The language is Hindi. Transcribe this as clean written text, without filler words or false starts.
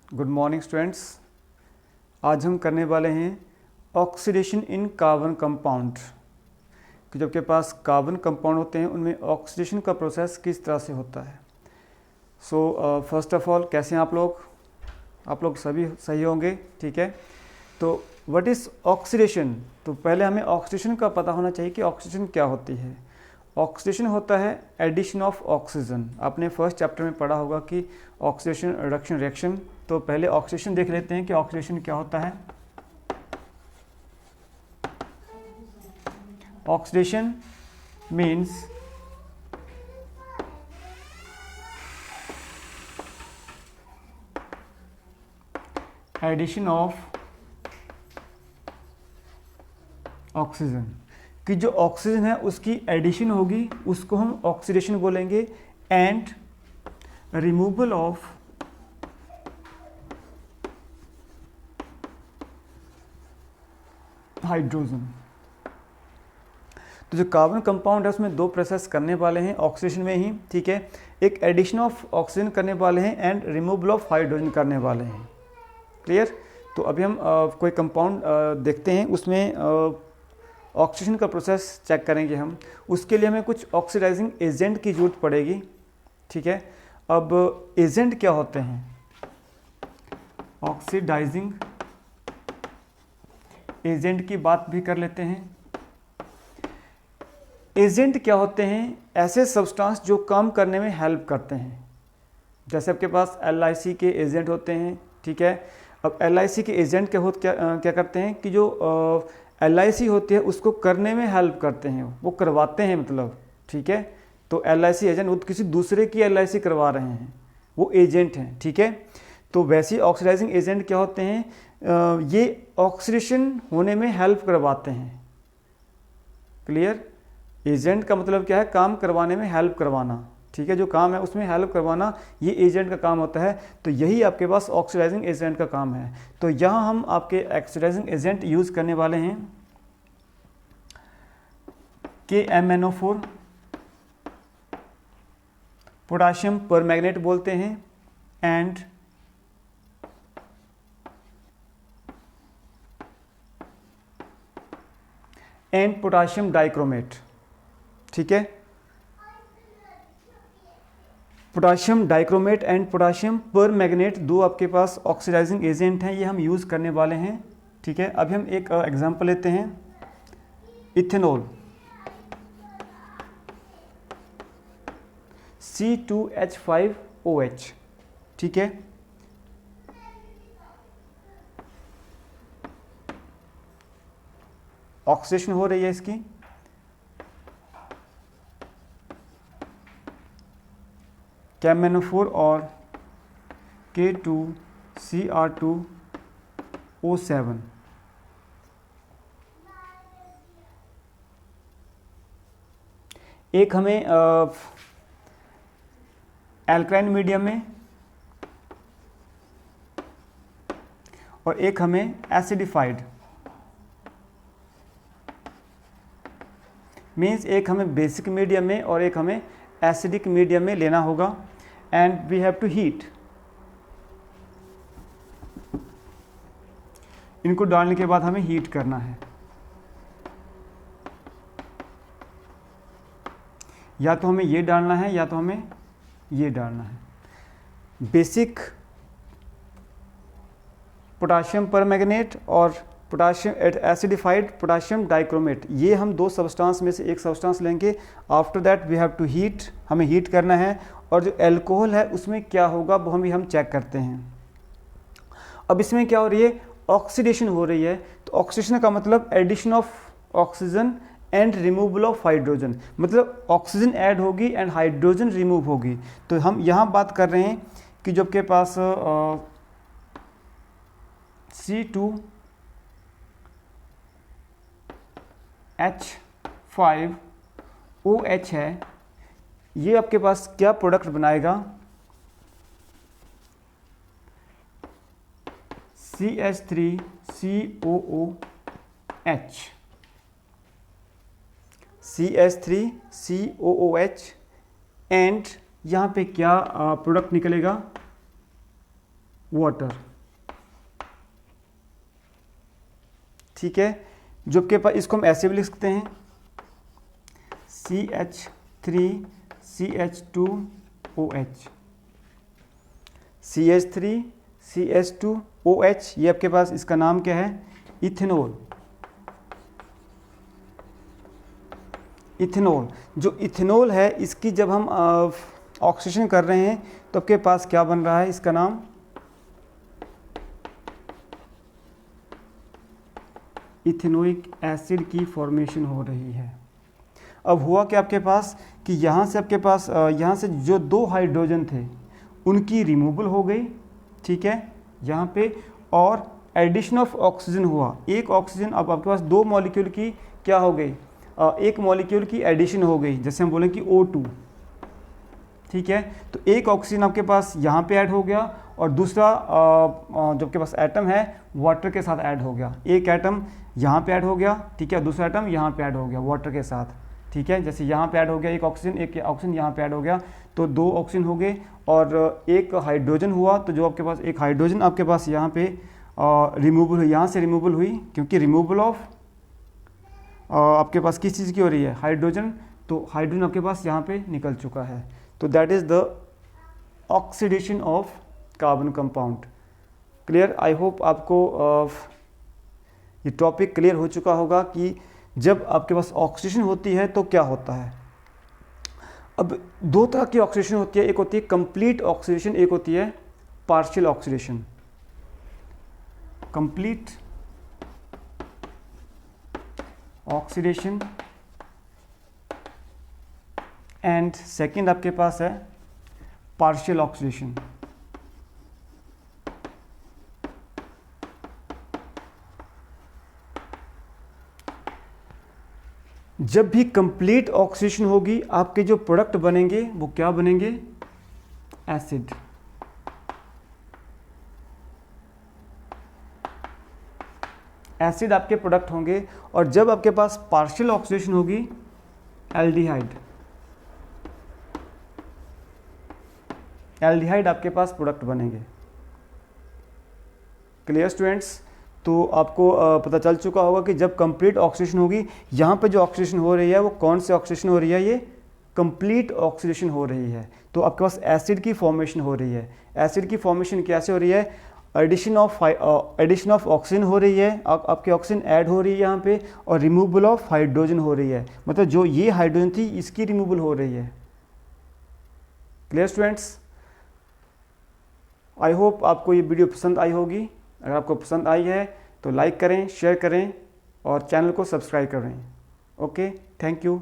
Good morning students. आज हम करने वाले हैं ऑक्सीडेशन इन कार्बन कंपाउंड कि जब के पास कार्बन कंपाउंड होते हैं उनमें ऑक्सीडेशन का प्रोसेस किस तरह से होता है। सो फर्स्ट ऑफ ऑल कैसे हैं आप लोग सभी सही होंगे, ठीक है। तो व्हाट इज़ ऑक्सीडेशन, तो पहले हमें ऑक्सीडेशन का पता होना चाहिए कि ऑक्सीडेशन क्या होती है। ऑक्सीडेशन होता है एडिशन ऑफ ऑक्सीजन। आपने फर्स्ट चैप्टर में पढ़ा होगा कि ऑक्सीडेशन रिडक्शन रिएक्शन। तो पहले ऑक्सीडेशन देख लेते हैं कि ऑक्सीडेशन क्या होता है। Oxidation means addition of oxygen, कि जो ऑक्सीजन है उसकी एडिशन होगी, उसको हम ऑक्सीडेशन बोलेंगे। And removal of hydrogen. तो जो कार्बन कंपाउंड है उसमें दो प्रोसेस करने वाले हैं ऑक्सीडेशन में ही, ठीक है। एक एडिशन ऑफ ऑक्सीजन करने वाले हैं एंड रिमूवल ऑफ हाइड्रोजन करने वाले हैं। क्लियर। तो अभी हम कोई कंपाउंड देखते हैं, उसमें ऑक्सीडेशन का प्रोसेस चेक करेंगे हम। उसके लिए हमें कुछ ऑक्सीडाइजिंग एजेंट की जरूरत पड़ेगी, ठीक है। अब एजेंट क्या होते हैं? ऑक्सीडाइजिंग एजेंट की बात भी कर लेते हैं। एजेंट क्या होते हैं? ऐसे सब्सटेंस जो काम करने में हेल्प करते हैं। जैसे आपके पास LIC के एजेंट होते हैं, ठीक है। अब LIC के एजेंट क्या करते हैं कि जो LIC होती है उसको करने में हेल्प करते हैं, वो करवाते हैं मतलब, ठीक है। तो LIC एजेंट वो किसी दूसरे की LIC करवा रहे हैं, वो एजेंट हैं, ठीक है। तो वैसे ऑक्सीडाइजिंग एजेंट क्या होते हैं? ये ऑक्सीडेशन होने में हेल्प करवाते हैं। क्लियर। एजेंट का मतलब क्या है? काम करवाने में हेल्प करवाना, ठीक है। जो काम है उसमें हेल्प करवाना, ये एजेंट का काम होता है। तो यही आपके पास ऑक्सीडाइजिंग एजेंट का काम है। तो यहाँ हम आपके ऑक्सीडाइजिंग एजेंट यूज करने वाले हैं KMnO4, पोटाशियम परमैंगनेट बोलते हैं, एंड पोटाशियम डाइक्रोमेट, ठीक है। Potassium dichromate and potassium permanganate दो आपके पास ऑक्सीडाइजिंग एजेंट हैं, ये हम यूज़ करने वाले हैं, ठीक है। अभी हम एक एग्जांपल लेते हैं, इथेनॉल C2H5OH, ठीक है। ऑक्सीडेशन हो रही है इसकी, KMnO4 और K2Cr2O7। एक हमें एल्कालाइन मीडियम में और एक हमें एसिडिफाइड, मीन्स एक हमें बेसिक मीडियम में और एक हमें एसिडिक मीडियम में लेना होगा। And we have to heat. इनको डालने के बाद हमें हीट करना है, या तो हमें ये डालना है या तो हमें ये डालना है। बेसिक पोटाशियम परमैंगनेट और पोटाशियम एसिडिफाइड पोटाशियम डाइक्रोमेट, ये हम दो सब्सटेंस में से एक सब्सटेंस लेंगे। After that we have to heat, हमें हीट करना है। और जो एल्कोहल है उसमें क्या होगा वो हम चेक करते हैं। अब इसमें क्या हो रही है? ऑक्सीडेशन हो रही है। तो ऑक्सीडेशन का मतलब addition of oxygen and removal of hydrogen, मतलब ऑक्सीजन ऐड होगी एंड हाइड्रोजन रिमूव होगी। तो हम यहाँ बात कर रहे हैं कि जो आपके पास C2H5OH है, ये आपके पास क्या प्रोडक्ट बनाएगा? CH3COOH, एंड यहाँ पे क्या प्रोडक्ट निकलेगा? वाटर, ठीक है। जो आपके पास, इसको हम ऐसे भी लिख सकते हैं CH3CH2OH, CH3CH2OH, ये आपके पास इसका नाम क्या है, इथेनॉल। इथेनॉल, जो इथेनॉल है इसकी जब हम ऑक्सीडेशन कर रहे हैं तो आपके पास क्या बन रहा है, इसका नाम इथेनोइक एसिड की फॉर्मेशन हो रही है। अब हुआ क्या आपके पास कि यहाँ से आपके पास यहाँ से जो 2 हाइड्रोजन थे उनकी रिमूवल हो गई, ठीक है, यहाँ पे, और एडिशन ऑफ ऑक्सीजन हुआ। एक ऑक्सीजन, अब आपके पास 2 मॉलिक्यूल की क्या हो गई, एक मॉलिक्यूल की एडिशन हो गई, जैसे हम बोलें कि O2, ठीक है। तो एक ऑक्सीजन आपके पास यहाँ पे ऐड हो गया और दूसरा जो आपके पास एटम है वाटर के साथ ऐड हो गया। एक एटम यहाँ पे ऐड हो गया, ठीक है, दूसरा एटम यहाँ पे ऐड हो गया वाटर के साथ, ठीक है। जैसे यहाँ पे ऐड हो गया एक ऑक्सीजन यहाँ पे ऐड हो गया, तो 2 ऑक्सीजन हो गए और एक हाइड्रोजन हुआ। तो जो आपके पास एक हाइड्रोजन आपके पास यहाँ पे रिमूवल हुई, यहाँ से रिमूवल हुई, क्योंकि रिमूवल ऑफ आपके पास किस चीज़ की हो रही है, हाइड्रोजन। तो हाइड्रोजन आपके पास यहाँ पे निकल चुका है। तो that is the oxidation of carbon compound. Clear? I hope आपको ये टॉपिक क्लियर हो चुका होगा कि जब आपके पास ऑक्सीडेशन होती है तो क्या होता है। अब 2 तरह की ऑक्सीडेशन होती है, एक होती है कंप्लीट ऑक्सीडेशन, एक होती है partial oxidation. Complete oxidation and second आपके पास है पार्शियल ऑक्सीडेशन। जब भी कंप्लीट ऑक्सीडेशन होगी आपके जो प्रोडक्ट बनेंगे वो क्या बनेंगे, एसिड। एसिड आपके प्रोडक्ट होंगे। और जब आपके पास पार्शियल ऑक्सीडेशन होगी, एल्डिहाइड। एल्डिहाइड आपके पास प्रोडक्ट बनेंगे। Clear students? तो आपको पता चल चुका होगा कि जब कंप्लीट ऑक्सीडेशन होगी, यहाँ पे जो ऑक्सीडेशन हो रही है वो कौन से ऑक्सीडेशन हो रही है, ये कंप्लीट ऑक्सीडेशन हो रही है। तो आपके पास एसिड की फॉर्मेशन हो रही है। एसिड की फॉर्मेशन कैसे हो रही है, एडिशन ऑफ ऑक्सीजन हो रही है, आपके ऑक्सीजन ऐड हो रही है यहाँ पे, और रिमूवल ऑफ हाइड्रोजन हो रही है। मतलब जो ये हाइड्रोजन थी इसकी रिमूवल हो रही है। Clear students? आई होप आपको ये वीडियो पसंद आई होगी। अगर आपको पसंद आई है तो लाइक करें, शेयर करें और चैनल को सब्सक्राइब करें। Okay, thank you.